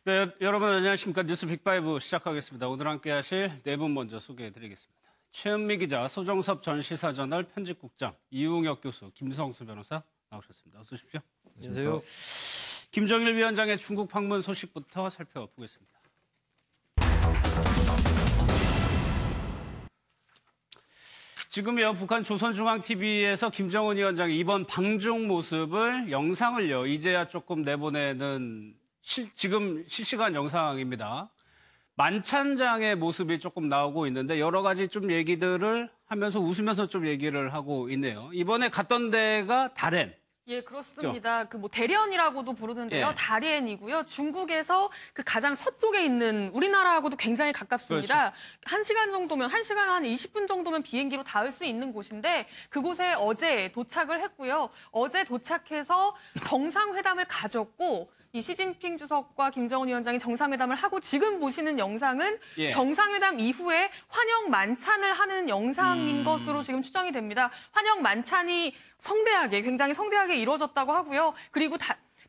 네, 여러분 안녕하십니까. 뉴스 빅5 시작하겠습니다. 오늘 함께 하실 네 분 먼저 소개해드리겠습니다. 최은미 기자, 소정섭 전 시사저널 편집국장, 이웅혁 교수, 김성수 변호사 나오셨습니다. 어서 오십시오. 안녕하세요. 김정일 위원장의 중국 방문 소식부터 살펴보겠습니다. 지금요, 북한 조선중앙TV에서 김정은 위원장이 이번 방중 모습을 영상을요, 이제야 조금 내보내는 지금 실시간 영상입니다. 만찬장의 모습이 조금 나오고 있는데 여러 가지 좀 얘기들을 하면서 웃으면서 좀 얘기를 하고 있네요. 이번에 갔던 데가 다롄. 예, 그렇습니다. 그 뭐 대련이라고도 부르는데요. 예. 다롄이고요. 중국에서 그 가장 서쪽에 있는 우리나라하고도 굉장히 가깝습니다. 그렇죠. 1시간 정도면, 1시간 한 20분 정도면 비행기로 닿을 수 있는 곳인데 그곳에 어제 도착을 했고요. 어제 도착해서 정상회담을 가졌고 이 시진핑 주석과 김정은 위원장이 정상회담을 하고 지금 보시는 영상은 예. 정상회담 이후에 환영 만찬을 하는 영상인 것으로 지금 추정이 됩니다. 환영 만찬이 굉장히 성대하게 이루어졌다고 하고요. 그리고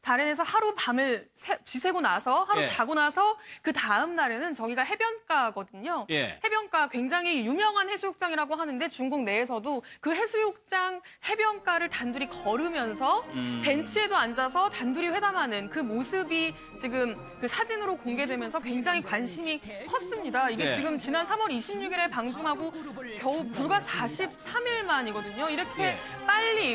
다롄에서 하루 밤을 지새고 나서 하루 예. 자고 나서 그 다음 날에는 저기가 해변가거든요. 예. 해변가 굉장히 유명한 해수욕장이라고 하는데 중국 내에서도 그 해수욕장 해변가를 단둘이 걸으면서 벤치에도 앉아서 단둘이 회담하는 그 모습이 지금 그 사진으로 공개되면서 굉장히 관심이 컸습니다. 이게 네. 지금 지난 3월 26일에 방중하고 겨우 불과 43일 만이거든요. 이렇게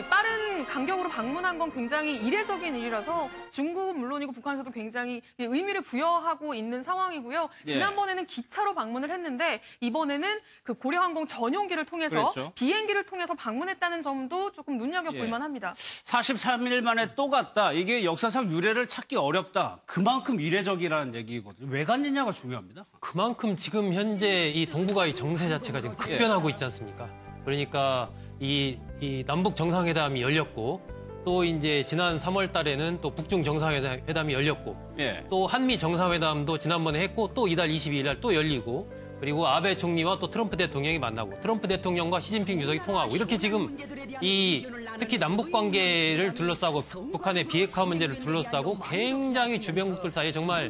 빠른 간격으로 방문한 건 굉장히 이례적인 일이라서 중국은 물론이고 북한에서도 굉장히 의미를 부여하고 있는 상황이고요. 예. 지난번에는 기차로 방문을 했는데 이번에는 그 고려항공 전용기를 통해서 그랬죠. 비행기를 통해서 방문했다는 점도 조금 눈여겨볼 예. 만합니다. 43일 만에 또 갔다. 이게 역사상 유례를 찾기 어렵다. 그만큼 이례적이라는 얘기거든요. 왜 갔느냐가 중요합니다. 그만큼 지금 현재 이 동북아의 정세 자체가 지금 급변하고 있지 않습니까? 그러니까 이 남북 정상회담이 열렸고 또 이제 지난 3월 달에는 또 북중 정상회담이 열렸고 예. 또 한미 정상회담도 지난번에 했고 또 이달 22일 날 또 열리고 그리고 아베 총리와 또 트럼프 대통령이 만나고 트럼프 대통령과 시진핑 주석이 통화하고 이렇게 지금 특히 남북 관계를 둘러싸고 북한의 비핵화 문제를 둘러싸고 굉장히 주변국들 사이에 정말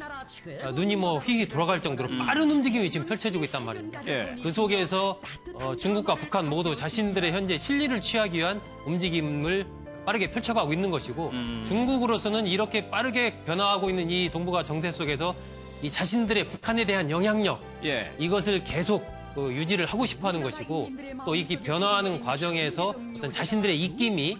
눈이 휘휘 돌아갈 정도로 빠른 움직임이 지금 펼쳐지고 있단 말입니다. 예. 그 속에서 중국과 북한 모두 자신들의 현재 실리를 취하기 위한 움직임을 빠르게 펼쳐가고 있는 것이고 중국으로서는 이렇게 빠르게 변화하고 있는 이 동북아 정세 속에서 이 자신들의 북한에 대한 영향력 예. 이것을 계속 유지를 하고 싶어하는 것이고 또 이 변화하는 과정에서 어떤 자신들의 입김이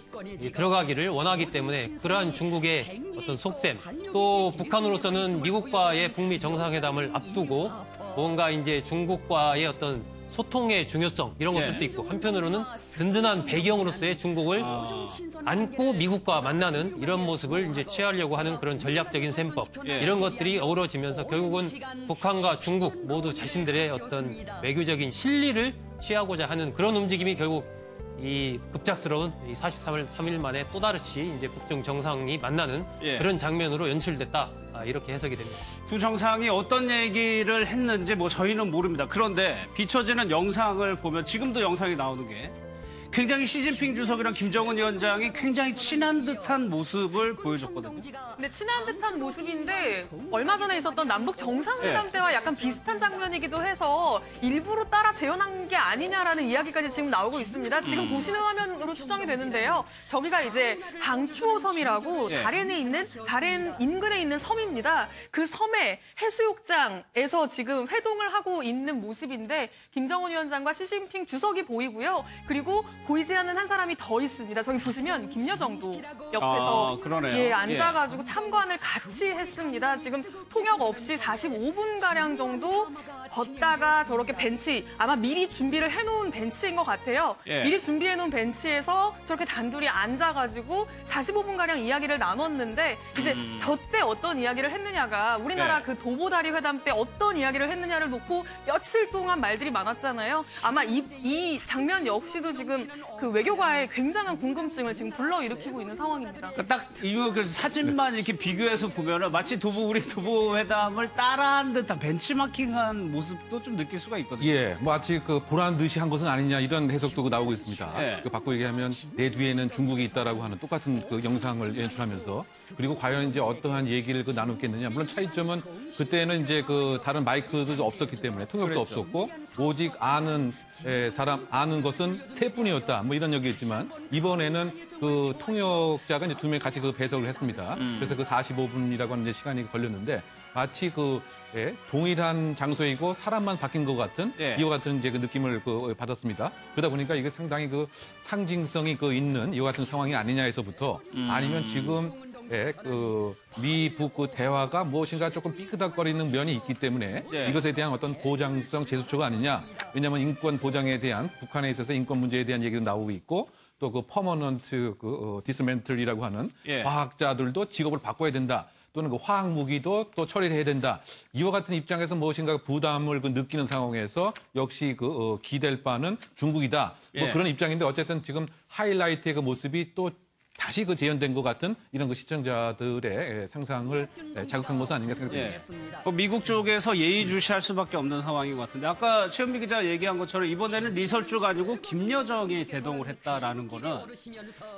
들어가기를 원하기 때문에 그러한 중국의 어떤 속셈 또 북한으로서는 미국과의 북미 정상회담을 앞두고 뭔가 이제 중국과의 어떤 소통의 중요성 이런 것들도 있고 한편으로는 든든한 배경으로서의 중국을 안고 미국과 만나는 이런 모습을 이제 취하려고 하는 그런 전략적인 셈법 이런 것들이 어우러지면서 결국은 북한과 중국 모두 자신들의 어떤 외교적인 실리를 취하고자 하는 그런 움직임이 결국 이 급작스러운 이 43일 만에 또다시 이제 북중 정상이 만나는 그런 장면으로 연출됐다. 이렇게 해석이 됩니다. 두 정상이 어떤 얘기를 했는지 저희는 모릅니다. 그런데 비춰지는 영상을 보면 지금도 영상이 나오는 게 굉장히 시진핑 주석이랑 김정은 위원장이 굉장히 친한 듯한 모습을 보여줬거든요. 근데 친한 듯한 모습인데 얼마 전에 있었던 남북 정상회담 때와 약간 비슷한 장면이기도 해서 일부러 따라 재현한 게 아니냐라는 이야기까지 지금 나오고 있습니다. 지금 보시는 화면으로 추정이 되는데요. 저기가 이제 방추오 섬이라고 다롄 인근에 있는 섬입니다. 그 섬의 해수욕장에서 지금 회동을 하고 있는 모습인데 김정은 위원장과 시진핑 주석이 보이고요. 그리고 보이지 않는 한 사람이 더 있습니다. 저기 보시면 김여정도 옆에서 그러네요. 앉아가지고 참관을 같이 했습니다. 지금 통역 없이 45분가량 정도 걷다가 저렇게 벤치, 아마 미리 준비를 해놓은 벤치인 것 같아요. 미리 준비해놓은 벤치에서 저렇게 단둘이 앉아가지고 45분가량 이야기를 나눴는데 이제 저때 어떤 이야기를 했느냐가 우리나라 그 도보다리 회담 때 어떤 이야기를 했느냐를 놓고 며칠 동안 말들이 많았잖아요. 아마 이 장면 역시도 지금 그 외교가에 굉장한 궁금증을 지금 불러일으키고 있는 상황입니다. 그러니까 딱 이거 사진만 이렇게 비교해서 보면은 마치 우리 두부 회담을 따라한 듯한 벤치마킹한 모습도 좀 느낄 수가 있거든요. 예, 마치 그 보란 듯이 한 것은 아니냐 이런 해석도 나오고 있습니다. 예. 바꿔 얘기하면 내 뒤에는 중국이 있다라고 하는 똑같은 그 영상을 연출하면서 그리고 과연 이제 어떠한 얘기를 나누겠느냐. 물론 차이점은 그때는 이제 그 다른 마이크도 없었기 때문에 통역도 그랬죠. 없었고 오직 아는 사람 아는 것은 세 분이었다. 뭐 이런 얘기였지만 이번에는 그 통역자가 이제 두 명 같이 그 배석을 했습니다. 그래서 그 45분이라고 하는 이제 시간이 걸렸는데 마치 동일한 장소이고 사람만 바뀐 것 같은 예. 이와 같은 이제 그 느낌을 받았습니다. 그러다 보니까 이게 상당히 그 상징성이 있는 이와 같은 상황이 아니냐에서부터 아니면 지금 그 미북 그 대화가 무엇인가 조금 삐그덕거리는 면이 있기 때문에 예. 이것에 대한 어떤 보장성 제스처가 아니냐. 왜냐하면 인권 보장에 대한 북한에 있어서 인권 문제에 대한 얘기도 나오고 있고 또 그 퍼머넌트 디스멘틀이라고 하는 예. 과학자들도 직업을 바꿔야 된다. 또는 그 화학 무기도 또 처리를 해야 된다. 이와 같은 입장에서 무엇인가 부담을 느끼는 상황에서 역시 기댈 바는 중국이다. 뭐 예. 그런 입장인데 어쨌든 지금 하이라이트의 그 모습이 또 다시 재현된 것 같은 이런 그 시청자들의 상상을 자극한 것은 아닌가 생각됩니다. 예. 미국 쪽에서 예의주시할 수밖에 없는 상황인 것 같은데 아까 최현미 기자 얘기한 것처럼 이번에는 리설주가 아니고 김여정이 대동을 했다라는 거는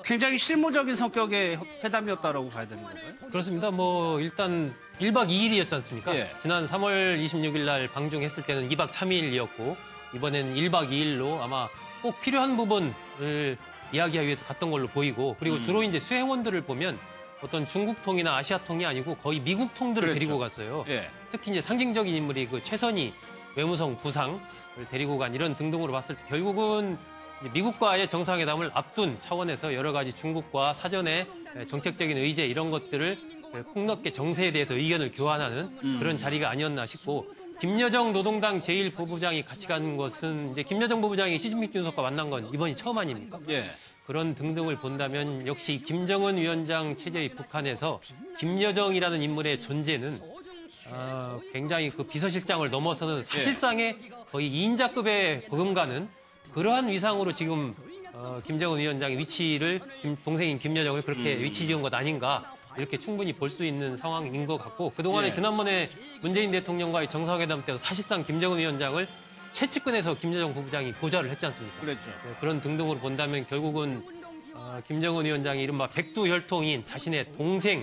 굉장히 실무적인 성격의 회담이었다라고 봐야 되는 건가요? 그렇습니다. 뭐 일단 1박 2일이었지 않습니까? 예. 지난 3월 26일 날 방중했을 때는 2박 3일이었고 이번에는 1박 2일로 아마 꼭 필요한 부분을 이야기하기 위해서 갔던 걸로 보이고 그리고 주로 이제 수행원들을 보면 어떤 중국통이나 아시아통이 아니고 거의 미국통들을 그랬죠. 데리고 갔어요. 예. 특히 이제 상징적인 인물이 그 최선희 외무성 부상을 데리고 간 이런 등등으로 봤을 때 결국은 이제 미국과의 정상회담을 앞둔 차원에서 여러 가지 중국과 사전에 정책적인 의제 이런 것들을 폭넓게 정세에 대해서 의견을 교환하는 그런 자리가 아니었나 싶고 김여정 노동당 제1부부장이 같이 간 것은 이제 김여정 부부장이 시진핑 주석과 만난 건 이번이 처음 아닙니까? 예. 그런 등등을 본다면 역시 김정은 위원장 체제의 북한에서 김여정이라는 인물의 존재는 굉장히 그 비서실장을 넘어서는 사실상의 거의 2인자급에 버금가는 그러한 위상으로 지금 김정은 위원장의 위치를 동생인 김여정을 그렇게 위치 지은 것 아닌가 이렇게 충분히 볼 수 있는 상황인 것 같고 그동안에 예. 지난번에 문재인 대통령과의 정상회담 때도 사실상 김정은 위원장을 최측근에서 김여정 부부장이 보좌를 했지 않습니까? 그랬죠. 그런 등등으로 본다면 결국은 김정은 위원장이 이른바 백두혈통인 자신의 동생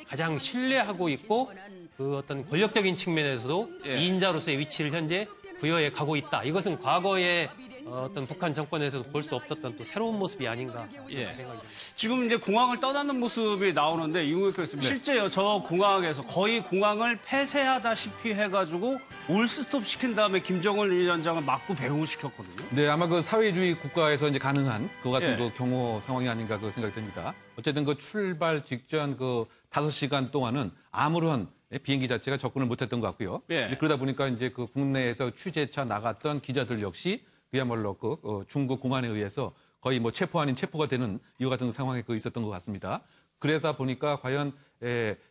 가장 신뢰하고 있고 그 어떤 권력적인 측면에서도 예. 2인자로서의 위치를 현재 부여해 가고 있다. 이것은 과거에 어떤 북한 정권에서도 볼 수 없었던 또 새로운 모습이 아닌가 예. 생각이 듭니다. 지금 이제 공항을 떠나는 모습이 나오는데 이용혁 교수님 실제요 저 공항에서 거의 공항을 폐쇄하다시피 해가지고 올스톱 시킨 다음에 김정은 위원장을 맞고 배웅을 시켰거든요. 네, 아마 그 사회주의 국가에서 이제 가능한 그 같은 예. 그 경호 상황이 아닌가 그 생각이 듭니다. 어쨌든 그 출발 직전 그 5시간 동안은 아무런 비행기 자체가 접근을 못했던 것 같고요. 예. 이제 그러다 보니까 이제 그 국내에서 취재차 나갔던 기자들 역시 그야말로 중국 공안에 의해서 거의 뭐 체포 아닌 체포가 되는 이와 같은 상황에 있었던 것 같습니다. 그러다 보니까 과연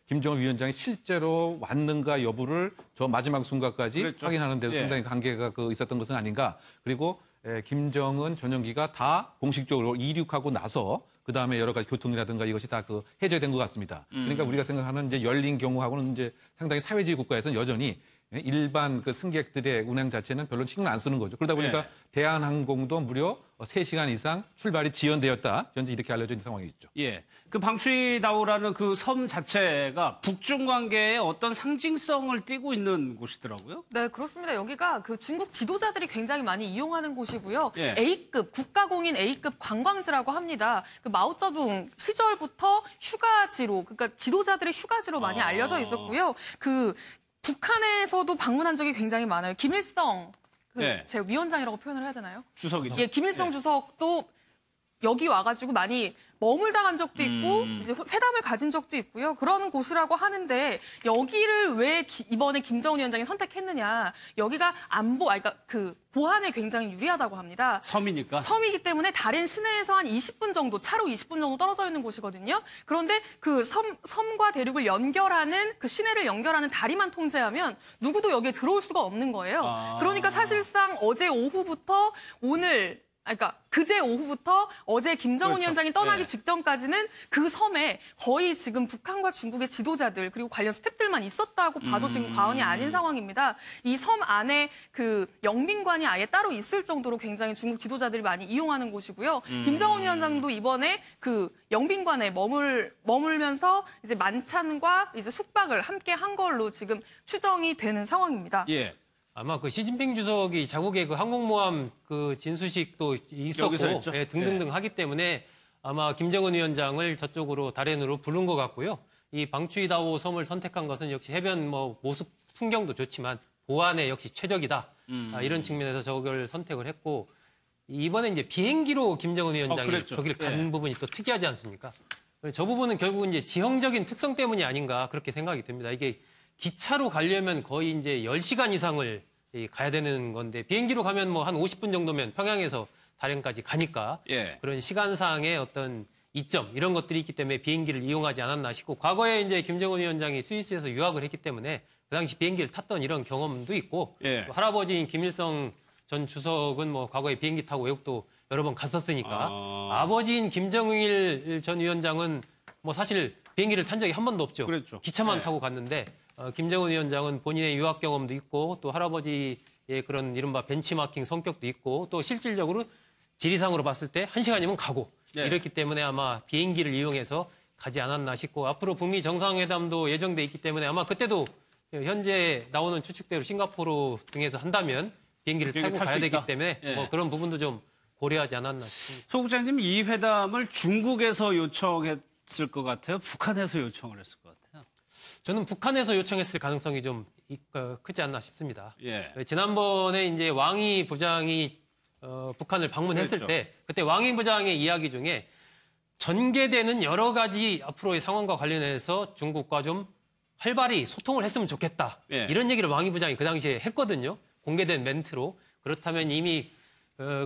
김정은 위원장이 실제로 왔는가 여부를 저 마지막 순간까지 그랬죠. 확인하는 데도 예. 상당히 관계가 있었던 것은 아닌가. 그리고 김정은 전용기가 다 공식적으로 이륙하고 나서 그다음에 여러 가지 교통이라든가 이것이 다 해제된 것 같습니다. 그러니까 우리가 생각하는 이제 열린 경우하고는 이제 상당히 사회주의 국가에서는 여전히 일반 그 승객들의 운행 자체는 별로 신경 안 쓰는 거죠. 그러다 보니까 네. 대한항공도 무려 3시간 이상 출발이 지연되었다. 현재 이렇게 알려져 있는 상황이 있죠. 예. 그 방추이다오라는 그 섬 자체가 북중 관계의 어떤 상징성을 띠고 있는 곳이더라고요. 네, 그렇습니다. 여기가 그 중국 지도자들이 굉장히 많이 이용하는 곳이고요. 예. A급, 국가공인 A급 관광지라고 합니다. 그 마오쩌둥 시절부터 휴가지로, 그러니까 지도자들의 휴가지로 많이 알려져 있었고요. 그 북한에서도 방문한 적이 굉장히 많아요. 김일성, 네. 제 위원장이라고 표현을 해야 되나요? 주석이죠. 예, 김일성 주석도 여기 와가지고 많이 머물다 간 적도 있고 이제 회담을 가진 적도 있고요. 그런 곳이라고 하는데 여기를 왜 이번에 김정은 위원장이 선택했느냐? 여기가 그러니까 그 보안에 굉장히 유리하다고 합니다. 섬이니까. 섬이기 때문에 다른 시내에서 한 20분 정도, 차로 20분 정도 떨어져 있는 곳이거든요. 그런데 그 섬과 대륙을 연결하는 그 시내를 연결하는 다리만 통제하면 누구도 여기에 들어올 수가 없는 거예요. 그러니까 사실상 어제 오후부터 오늘 그러니까 그제 오후부터 어제 김정은 그렇죠. 위원장이 떠나기 예. 직전까지는 그 섬에 거의 지금 북한과 중국의 지도자들 그리고 관련 스태프들만 있었다고 봐도 지금 과언이 아닌 상황입니다. 이 섬 안에 그 영빈관이 아예 따로 있을 정도로 굉장히 중국 지도자들이 많이 이용하는 곳이고요. 김정은 위원장도 이번에 그 영빈관에 머물면서 이제 만찬과 이제 숙박을 함께 한 걸로 지금 추정이 되는 상황입니다. 예. 아마 그 시진핑 주석이 자국의 그 항공모함 그 진수식도 여기서 있었고 했죠? 예, 등등등 하기 때문에 아마 김정은 위원장을 저쪽으로 다롄으로 부른 것 같고요. 이 방추이다오 섬을 선택한 것은 역시 해변 뭐 모습 풍경도 좋지만 보안에 역시 최적이다. 이런 측면에서 저걸 선택을 했고 이번에 이제 비행기로 김정은 위원장이 그랬죠. 저기를 간 예. 부분이 또 특이하지 않습니까? 저 부분은 결국은 이제 지형적인 특성 때문이 아닌가 그렇게 생각이 듭니다. 이게 기차로 가려면 거의 이제 10시간 이상을 가야 되는 건데 비행기로 가면 뭐 한 50분 정도면 평양에서 다롄까지 가니까 예. 그런 시간상의 어떤 이점 이런 것들이 있기 때문에 비행기를 이용하지 않았나 싶고 과거에 이제 김정은 위원장이 스위스에서 유학을 했기 때문에 그 당시 비행기를 탔던 이런 경험도 있고 예. 또 할아버지인 김일성 전 주석은 뭐 과거에 비행기 타고 외국도 여러 번 갔었으니까 아버지인 김정일 전 위원장은 뭐 사실 비행기를 탄 적이 한 번도 없죠. 그랬죠. 기차만 네. 타고 갔는데 김정은 위원장은 본인의 유학 경험도 있고 또 할아버지의 그런 이른바 벤치마킹 성격도 있고 또 실질적으로 지리상으로 봤을 때 1시간이면 가고 네. 이렇기 때문에 아마 비행기를 이용해서 가지 않았나 싶고 앞으로 북미 정상회담도 예정돼 있기 때문에 아마 그때도 현재 나오는 추측대로 싱가포르 등에서 한다면 비행기를 비행기 타고 탈 가야 수 되기 있다. 때문에 예. 뭐 그런 부분도 좀 고려하지 않았나 싶습니다. 소 국장님, 이 회담을 중국에서 요청했을 것 같아요? 북한에서 요청을 했을 것 같아요? 저는 북한에서 요청했을 가능성이 좀 크지 않나 싶습니다. 예. 지난번에 이제 왕이 부장이 북한을 방문했을 그랬죠. 때 그때 왕이 부장의 이야기 중에 전개되는 여러 가지 앞으로의 상황과 관련해서 중국과 좀 활발히 소통을 했으면 좋겠다. 예. 이런 얘기를 왕이 부장이 그 당시에 했거든요. 공개된 멘트로. 그렇다면 이미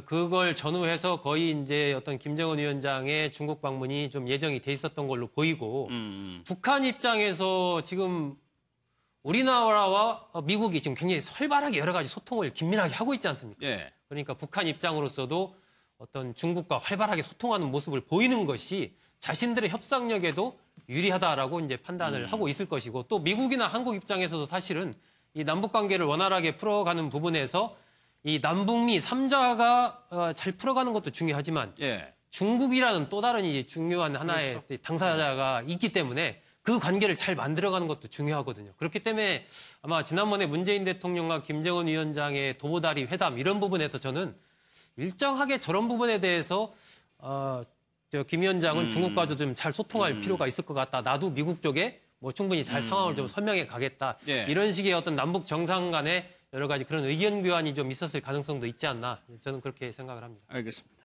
그걸 전후해서 거의 이제 어떤 김정은 위원장의 중국 방문이 좀 예정이 돼 있었던 걸로 보이고 북한 입장에서 지금 우리나라와 미국이 지금 굉장히 활발하게 여러 가지 소통을 긴밀하게 하고 있지 않습니까? 예. 그러니까 북한 입장으로서도 어떤 중국과 활발하게 소통하는 모습을 보이는 것이 자신들의 협상력에도 유리하다라고 이제 판단을 하고 있을 것이고 또 미국이나 한국 입장에서도 사실은 이 남북 관계를 원활하게 풀어가는 부분에서 이 남북미 3자가 잘 풀어가는 것도 중요하지만 예. 중국이라는 또 다른 이제 중요한 하나의 당사자가 있기 때문에 그 관계를 잘 만들어가는 것도 중요하거든요. 그렇기 때문에 아마 지난번에 문재인 대통령과 김정은 위원장의 도보다리 회담 이런 부분에서 저는 일정하게 저런 부분에 대해서 김 위원장은 중국과도 좀 잘 소통할 필요가 있을 것 같다. 나도 미국 쪽에 뭐 충분히 잘 상황을 좀 설명해 가겠다. 예. 이런 식의 어떤 남북 정상 간의 여러 가지 그런 의견 교환이 좀 있었을 가능성도 있지 않나. 저는 그렇게 생각을 합니다. 알겠습니다.